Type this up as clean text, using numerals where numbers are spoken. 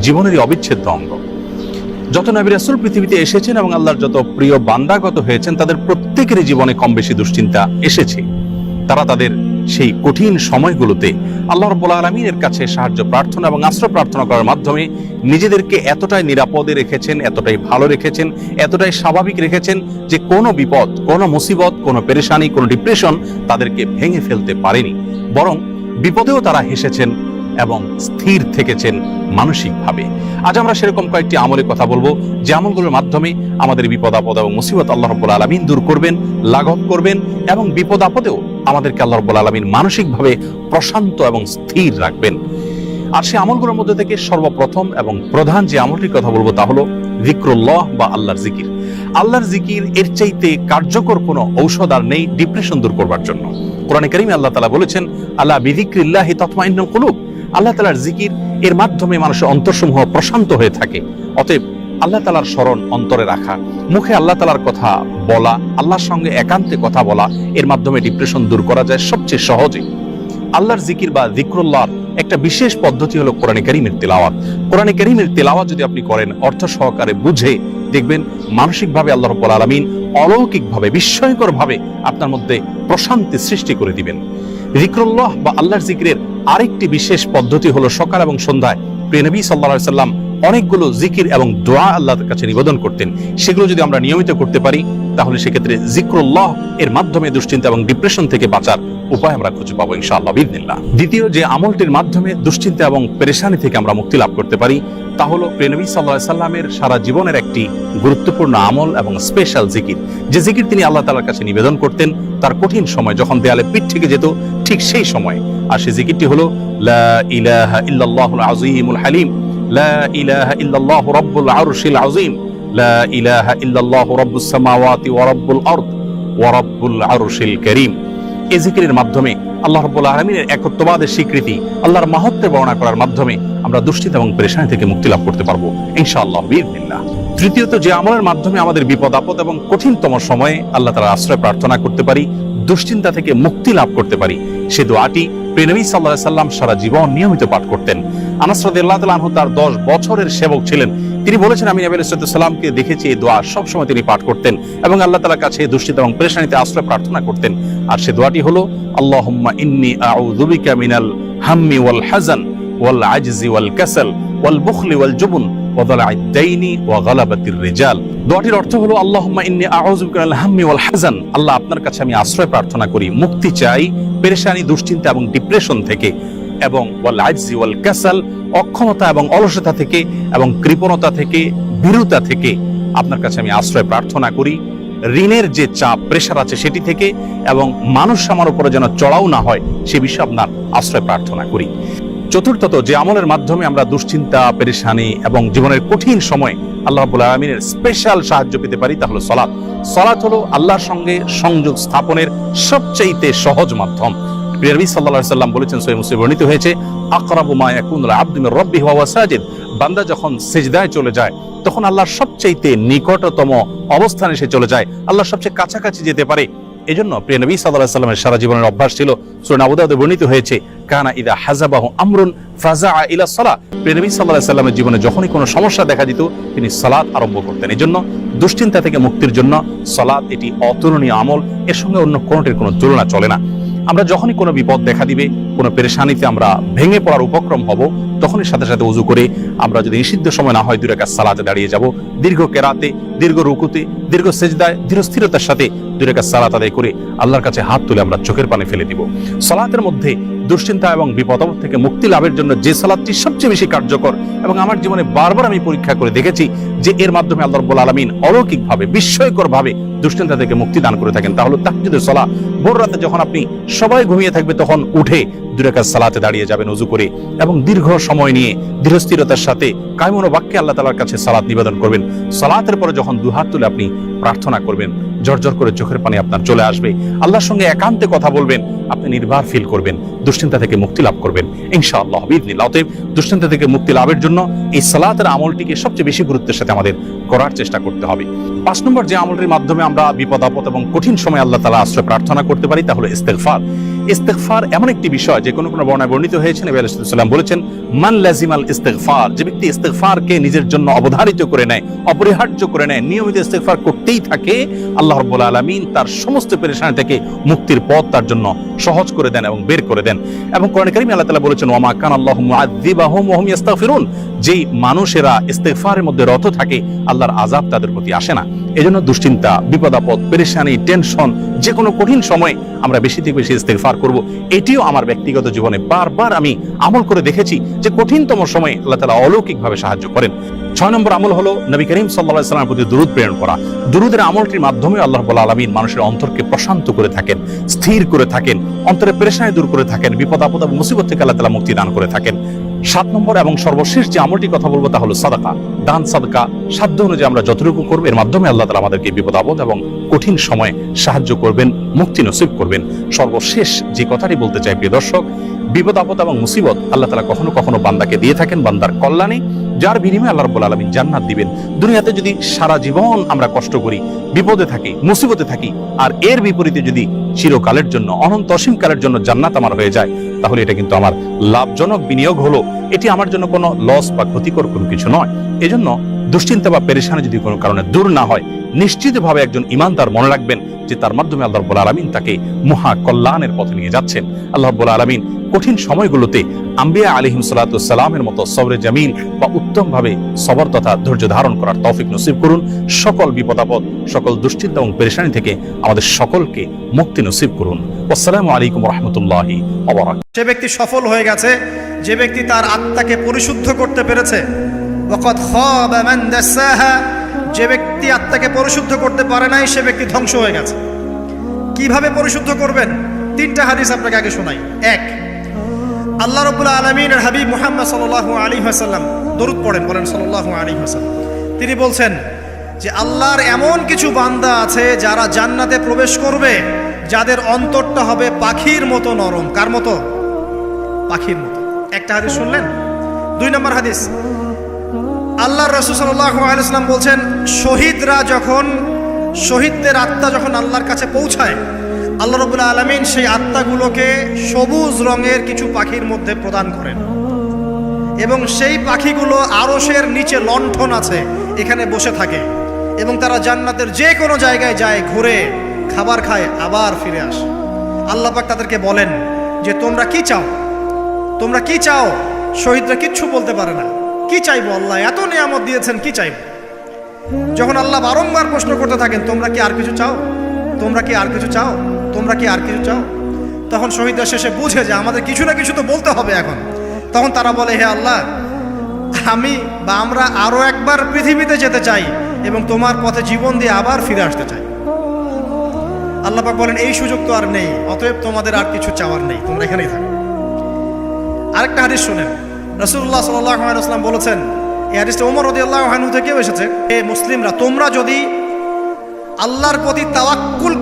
জীবনেরই অবিচ্ছেদ্য অঙ্গ। যত নবী রাসূল পৃথিবীতে এসেছেন এবং আল্লাহর যত প্রিয় বান্দাগত হয়েছেন, তাদের প্রত্যেকেরই জীবনে কম বেশি দুশ্চিন্তা এসেছে। তারা তাদের সেই কঠিন সময়গুলোতে আল্লাহ রাব্বুল আলামিনের কাছে সাহায্য প্রার্থনা এবং আশ্রয় প্রার্থনা করার মাধ্যমে নিজেদেরকে এতটাই নিরাপদে রেখেছেন, এতটাই ভালো রেখেছেন, এতটাই স্বাভাবিক রেখেছেন যে কোনো বিপদ, কোনো মুসিবত, কোনো পেরেশানি, কোনো ডিপ্রেশন তাদেরকে ভেঙে ফেলতে পারেনি। বরং বিপদেও তারা হেসেছেন এবং স্থির থেকেছেন মানসিকভাবে। আজ আমরা সেরকম কয়েকটি আমলের কথা বলবো, যে আমলগুলোর মাধ্যমে আমাদের বিপদ আপদ এবং মুসিবত আল্লাহ রাব্বুল আলামিন দূর করবেন, লাঘব করবেন এবং বিপদ আপদেও আমাদেরকে আল্লাহ রাব্বুল আলামিন মানসিকভাবে প্রশান্ত এবং স্থির রাখবেন। আর সেই আমলগুলোর মধ্যে থেকে সর্বপ্রথম এবং প্রধান যে আমলটির কথা বলবো তা হলো যিকরুল্লাহ বা আল্লাহর জিকির। আল্লাহর জিকির এর চাইতে কার্যকর কোনো ঔষধ আর নেই ডিপ্রেশন দূর করবার জন্য। কোরআনে কারীমে আল্লাহ তাআলা বলেছেন, আলা বিযিকরিল্লাহি তাতমাইন্নুল কুলুব। আল্লাহ তাআলার জিকির এর মাধ্যমে মানুষের অন্তরসমূহ প্রশান্ত হয়ে থাকে। অতএব আল্লাহ তাআলার স্মরণ অন্তরে রাখা, মুখে আল্লাহ তাআলার কথা বলা, আল্লাহর সঙ্গে একান্তে কথা বলা, এর মাধ্যমে ডিপ্রেশন দূর করা যায় সবচেয়ে সহজে। আল্লাহর জিকির বা যিকরুল্লাহর একটা বিশেষ পদ্ধতি হলো কোরআনে কারীমের তিলাওয়াত। কোরআনে কারীমের তিলাওয়াত যদি আপনি করেন অর্থ সহকারে বুঝে, দেখবেন মানসিকভাবে আল্লাহ রাব্বুল আলামিন অলৌকিকভাবে, বিস্ময়করভাবে আপনার মধ্যে প্রশান্তি সৃষ্টি করে দিবেন। যিকরুল্লাহ বা আল্লাহর জিকিরের আরেকটি বিশেষ পদ্ধতি হলো সকাল এবং সন্ধ্যায় প্রিয় নবী সাল্লাল্লাহু আলাইহি সাল্লাম অনেকগুলো জিকির এবং দোয়া আল্লাহর কাছে নিবেদন করতেন। সেগুলো যদি আমরা নিয়মিত করতে পারি তাহলে সেক্ষেত্রে যিকরুল্লাহ এর মাধ্যমে দুশ্চিন্তা এবং ডিপ্রেশন থেকে বাঁচার উপায় আমরা খুঁজে পাবো ইনশাআল্লাহ বিইذনিল্লাহ। দ্বিতীয় যে আমলটির মাধ্যমে দুশ্চিন্তা এবং পেরেশানি থেকে আমরা মুক্তি লাভ করতে পারি তা হলো প্রিয় নবী সাল্লাল্লাহু আলাইহি সাল্লামের সারা জীবনের একটি গুরুত্বপূর্ণ আমল এবং স্পেশাল জিকির, যে জিকির তিনি আল্লাহ তাআলার কাছে নিবেদন করতেন তার কঠিন সময়, যখন দেয়ালে পিঠ থেকে যেত ঠিক সেই সময়। আর সেই জিকিরটি হলো লা ইলাহা ইল্লাল্লাহুল আযীমুল হালিম, লা ইলাহা ইল্লাল্লাহু রাব্বুল আরশিল আযীম, লা ইলাহা ইল্লাল্লাহু রাব্বুস সামাওয়াতি ওয়া রাব্বুল আরদ ওয়া রাব্বুল আরশিল কারীম। এই জিকিরের মাধ্যমে আল্লাহ রাব্বুল আলামিনের একত্ববাদের স্বীকৃতি, আল্লাহর মাহাত্ম্য বর্ণনা করার মাধ্যমে আমরা দুশ্চিন্তা এবং পেরেশানি থেকে মুক্তি লাভ করতে পারবো ইনশাআল্লাহ বিইذনিল্লাহ। তৃতীয়ত যে আমলের মাধ্যমে আমাদের বিপদ আপদ এবং কঠিনতম সময়ে আল্লাহ তাআলার আশ্রয় প্রার্থনা করতে পারি, দুশ্চিন্তা থেকে মুক্তি লাভ করতে পারি, সে দোয়াটি প্রিয় নবী সাল্লাল্লাহু আলাইহি সাল্লাম সারা জীবন নিয়মিত পাঠ করতেন। আনাস রাদিয়াল্লাহু তাআলা আনহু তার 10 বছরের সেবক ছিলেন। তিনি বলেছেন, আমি নবী আলাইহিস সালামকে দেখেছি এই দোয়া সব সময় তিনি পাঠ করতেন এবং আল্লাহ তাআলার কাছে দুশ্চিন্তা এবং পেরেশানিতে আশ্রয় প্রার্থনা করতেন। আর সে দোয়াটি হলো আল্লাহুম্মা ইন্নী আউযু বিকা মিনাল হাম্মি ওয়াল হাযান ওয়াল আজজি ওয়াল কাসাল ওয়াল বুখলি ওয়াল জুবন ওয়া যালা'আদ দাইনি ওয়া গালাবাতির রিজাল। দোয়াটির অর্থ হলো আল্লাহুম্মা ইন্নী আউযু বিকা মিনাল হাম্মি ওয়াল হাযান, আল্লাহ আপনার কাছে আমি আশ্রয় প্রার্থনা করি, মুক্তি চাই পেরেশানি, দুশ্চিন্তা এবং ডিপ্রেশন থেকে, এবং ওয়াল আজজি ওয়াল কাসাল, অক্ষমতা এবং অলসতা থেকে এবং কৃপণতা থেকে, ভীরুতা থেকে আপনার কাছে আমি আশ্রয় প্রার্থনা করি, ঋণের যে চাপ প্রেশার আছে সেটি থেকে, এবং মানুষ আমার উপরে যেন চড়াও না হয় সে বিষয়ে আপনার আশ্রয় প্রার্থনা করি। চতুর্থত যে আমলের মাধ্যমে আমরা দুশ্চিন্তা, পেরেশানি এবং জীবনের কঠিন সময় আল্লাহ রাব্বুল আলামিনের স্পেশাল সাহায্য পেতে পারি তা হলো সালাত। সালাত হলো আল্লাহর সঙ্গে সংযোগ স্থাপনের সবচেয়ে সহজ মাধ্যম। প্রিয় নবী সাল্লাল্লাহু আলাইহি সাল্লাম বলেছেন, সহিহ মুসলিমে বর্ণিত হয়েছে, আকরাবু মা ইয়াকুনুল আবদু মির রাব্বিহি ওয়া হুয়া সাজিদ, বান্দা যখন সিজদায় চলে যায় তখন আল্লাহর সবচেয়ে নিকটতম অবস্থানে সে চলে যায়, আল্লাহর সবচেয়ে কাছাকাছি যেতে পারে। এজন্য প্রিয় নবী সাল্লাল্লাহু আলাইহি সাল্লামের সারা জীবনের অভ্যাস ছিল, সূরা আবু দাউদে বর্ণিত হয়েছে, কানা ইযা হাযাবাহু আমরুন ফাযাআ ইলা সালাহ। প্রিয় নবী সাল্লাল্লাহু আলাইহি সাল্লামের জীবনে যখনই কোনো সমস্যা দেখা দিত তিনি সালাত আরম্ভ করতেন। এজন্য দুশ্চিন্তা থেকে মুক্তির জন্য সালাত এটি অতুলনীয় আমল, এর সঙ্গে অন্য কোনোটির কোনো তুলনা চলে না। আমরা যখনই কোনো বিপদ দেখা দিবে, কোনো পেরেশানিতে আমরা ভেঙে পড়ার উপক্রম হব, তখনই সাথে সাথে ওযু করে আমরা যদি নিষিদ্ধ সময় না হয় 2 রাকাত সালাতে দাঁড়িয়ে যাব, দীর্ঘ কেরাতে, দীর্ঘ রুকুতে, দীর্ঘ সিজদায় ধীর স্থিরতার সাথে 2 রাকাত সালাত আদায় করে আল্লাহর কাছে হাত তুলে আমরা চোখের পানি ফেলে দিব। সালাতের মধ্যে দুশ্চিন্তা এবং বিপদ থেকে মুক্তি লাভের জন্য যে সালাতটি সবচেয়ে বেশি কার্যকর এবং আমার জীবনে বারবার আমি পরীক্ষা করে দেখেছি যে এর মাধ্যমে আল্লাহ রাব্বুল আলামিন অলৌকিকভাবে, বিস্ময়করভাবে দুশ্চিন্তা থেকে মুক্তি দান করে থাকেন, তা হলো তাহাজ্জুদের সালাত। ভোর রাতে যখন আপনি সবাই ঘুমিয়ে থাকবে তখন উঠে 2 রাকাত সালাতে দাঁড়িয়ে যাবেন ওযু করে এবং দীর্ঘ সময় নিয়ে ধীরস্থিরতার সাথে কায়মন বাক্যে আল্লাহ তাআলার কাছে সালাত নিবেদন করবেন। সালাতের পরে যখন দুহাত তুলে আপনি প্রার্থনা করবেন, ঝরঝর করে চোখের পানি আপনার চলে আসবে, আল্লাহর সঙ্গে একান্তে কথা বলবেন, আপনি নির্ভর ফিল করবেন, দুশ্চিন্তা থেকে মুক্তি লাভ করবেন ইনশাআল্লাহ বিইذনিল্লাহ। অতএব দুশ্চিন্তা থেকে মুক্তি লাভের জন্য এই সালাতের আমলটিকে সবচেয়ে বেশি গুরুত্বের সাথে আমাদের করার চেষ্টা করতে হবে। 5 নম্বর যে আমলটির মাধ্যমে আমরা বিপদ আপদ এবং কঠিন সময় আল্লাহ তাআলা আশ্রয় প্রার্থনা করতে পারি তা হলো ইস্তেগফার। ইস্তেগফার এমন একটি বিষয় যে কোনো বর্ণনায় বর্ণিত হয়েছে, নবী আলাইহিস সালাম বলেছেন, মান লাজিমাল ইস্তেগফার, যে ব্যক্তি ইস্তেগফারকে নিজের জন্য অবধারিত করে নেয়, অপরিহার্য করে নেয়, নিয়মিত ইস্তেগফার করতেই থাকে, আল্লাহ রাব্বুল আলামিন তার সমস্ত পেরেশানি থেকে মুক্তির পথ তার জন্য সহজ করে দেন এবং বের করে দেন। এবং কোরআন কারীমে আল্লাহ তাআলা বলেছেন, ওয়া মা কানা আল্লাহু মুআযযিবাহুম ওয়া হুম ইস্তাগফিরুন, যেই মানুষেরা ইস্তেগফারের মধ্যে রত থাকে আল্লাহর আযাব তাদের প্রতি আসে না। এজন্য দুশ্চিন্তা, বিপদ আপদ, পেরেশানি, টেনশন, যে কোনো কঠিন সময় আমরা বেশি থেকে বেশি ইস্তেগফার করব। এটিও আমার ব্যক্তিগত জীবনে বারবার আমি আমল করে দেখেছি যে কঠিনতম সময়ে আল্লাহ তাআলা অলৌকিকভাবে সাহায্য করেন। 6 নম্বর আমল হলো নবী করিম সাল্লাল্লাহু আলাইহি ওয়াসাল্লামের প্রতি দুরূদ প্রেরণ করা। দুরূদের আমলটির মাধ্যমে আল্লাহ রাব্বুল আলামিন মানুষের অন্তরকে প্রশান্ত করে থাকেন, স্থির করে থাকেন, অন্তরের পেরেশানি দূর করে থাকেন, বিপদ আপদ এবং মুসিবত থেকে আল্লাহ তাআলা মুক্তি দান করে থাকেন। 7 নম্বর এবং সর্বশেষ যে আমলটির কথা বলবো তা হলো সাদাকা, দান সাদকা। সাধ্য অনুযায়ী আমরা যতটুকু করব এর মাধ্যমে আল্লাহ তাআলা আমাদেরকে বিপদ আপদ এবং কঠিন সময়ে সাহায্য করবেন, মুক্তি নসিব করবেন। সর্বশেষ যে কথাটি বলতে চাই প্রিয় দর্শক, বিপদ আপদ এবং মুসিবত আল্লাহ তাআলা কখনো কখনো বান্দাকে দিয়ে থাকেন বান্দার কল্যাণে, যার বিনিময়ে আল্লাহ রাব্বুল আলামিন জান্নাত দিবেন। দুনিয়াতে যদি সারা জীবন আমরা কষ্ট করি, বিপদে থাকি, মুসিবতে থাকি, আর এর বিপরীতে যদি চিরকালের জন্য, অনন্ত অসীমকালের জন্য জান্নাত আমার হয়ে যায়, তাহলে এটা কিন্তু আমার লাভজনক বিনিয়োগ হলো। এটি আমার জন্য কোনো লস বা ক্ষতিকর কোনো কিছু নয়। এজন্য দুশ্চিন্তা বা পেরেশানি যদি কোনো কারণে দূর না হয়, নিশ্চিতভাবে একজন ঈমানদার মনে রাখবেন যে তার মাধ্যমে আল্লাহ রাব্বুল আলামিন তাকে মহা কল্যাণের পথে নিয়ে যাচ্ছেন। আল্লাহ রাব্বুল আলামিন কঠিন সময়গুলোতে আম্বিয়া আলাইহিস সালাতু ওয়াস সালামের মতো সবরে জামিল বা উত্তমভাবে সবর তথা ধৈর্য ধারণ করার তৌফিক নসিব করুন। সকল বিপদ আপদ, সকল দুশ্চিন্তা এবং পেরেশানি থেকে আমাদের সকলকে মুক্তি নসিব করুন। আসসালামু আলাইকুম ওয়া রাহমাতুল্লাহি ওয়া বারাকাতুহু। সে ব্যক্তি সফল হয়ে গেছে যে ব্যক্তি তার আত্মাকে পরিশুদ্ধ করতে পেরেছে। ওয়াকাদ খাবা মান দাসাহা, যে ব্যক্তি আত্মাকে পরিশুদ্ধ করতে পারে নাই সে ব্যক্তি ধ্বংস হয়ে গেছে। কিভাবে পরিশুদ্ধ করবেন? 3টা হাদিস আপনাকে আগে শোনাই। 1, আল্লাহ রাব্বুল আলামিনের হাবিব মুহাম্মদ সাল্লাল্লাহু আলাইহি ওয়াসাল্লাম, দরুদ পড়েন, বলেন সাল্লাল্লাহু আলাইহি ওয়াসাল্লাম। তিনি বলছেন যে আল্লাহর এমন কিছু বান্দা আছে যারা জান্নাতে প্রবেশ করবে, যাদের অন্তরটা হবে পাখির মতো নরম। কার মতো? পাখির মতো। একটা হাদিস শুনলেন। 2 নম্বর হাদিস, আল্লাহর রাসূল সাল্লাল্লাহু আলাইহি ওয়াসাল্লাম বলছেন, শহীদদের আত্মা যখন আল্লাহর কাছে পৌঁছায়, আল্লাহ রাব্বুল আলামিন সেই আত্মাগুলোকে সবুজ রঙের কিছু পাখির মধ্যে প্রদান করেন, এবং সেই পাখিগুলো আরশের নিচে লণ্ঠন আছে, এখানে বসে থাকে, এবং তারা জান্নাতের যে কোনো জায়গায় যায়, ঘুরে খাবার খায়, আবার ফিরে আসে। আল্লাহ পাক তাদেরকে বলেন যে তোমরা কি চাও, তোমরা কি চাও? শহীদরা কিচ্ছু বলতে পারে না। কি চাইবো? আল্লাহ এত নিয়ামত দিয়েছেন, কি চাইবো? যখন আল্লাহ বারংবার প্রশ্ন করতে থাকেন, তোমরা কি আর কিছু চাও, তোমরা কি আর কিছু চাও, তোমরা কি আর কিছু চাও, তখন শহীদরা শেষে বুঝে যে আমাদের কিছু না কিছু তো বলতে হবে এখন। তখন তারা বলে, হে আল্লাহ, আমরা আরো একবার পৃথিবীতে যেতে চাই এবং তোমার পথে জীবন দিয়ে আবার ফিরে আসতে চাই। আল্লাহ পাক বলেন, এই সুযোগ তো আর নেই, অতএব তোমাদের আর কিছু চাওয়ার নেই, তোমরা এখানেই থাকো। আরেকটা হাদিস শুনেন। রাসূলুল্লাহ সাল্লাল্লাহু আলাইহি ওয়াসাল্লাম বলেছেন, এই হাদিসটা ওমর রাদিয়াল্লাহু আনহু থেকেও এসেছে, হে মুসলিমরা, তোমরা যদি আল্লাহর প্রতি তাওয়াক্কুল